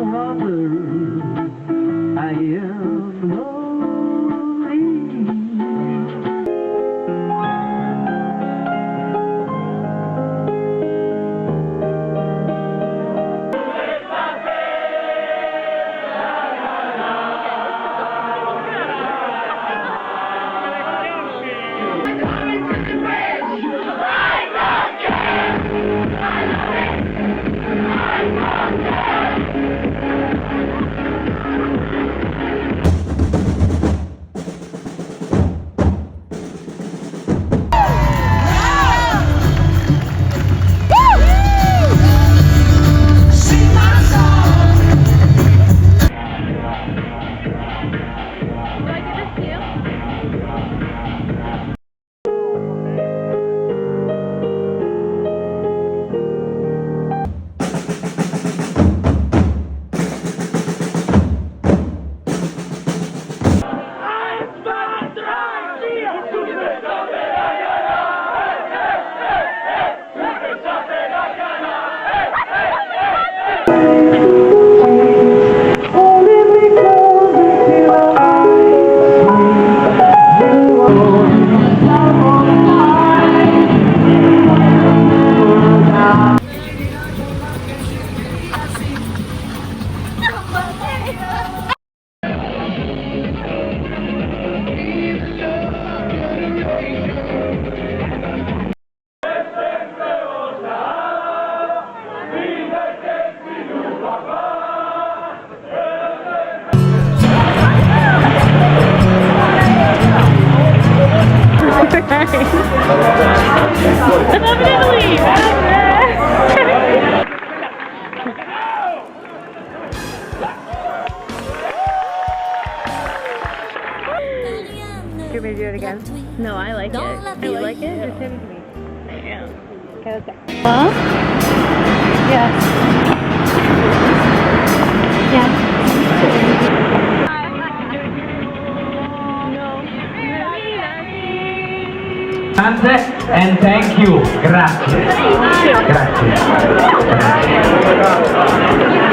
I am lonely. I love Italy! Do you want me to do it again? No, I like it. Do you like it? Just send it to me. Yeah. Okay, let's go. Huh? Yes. Yeah. And thank you. Grazie. Grazie. Grazie.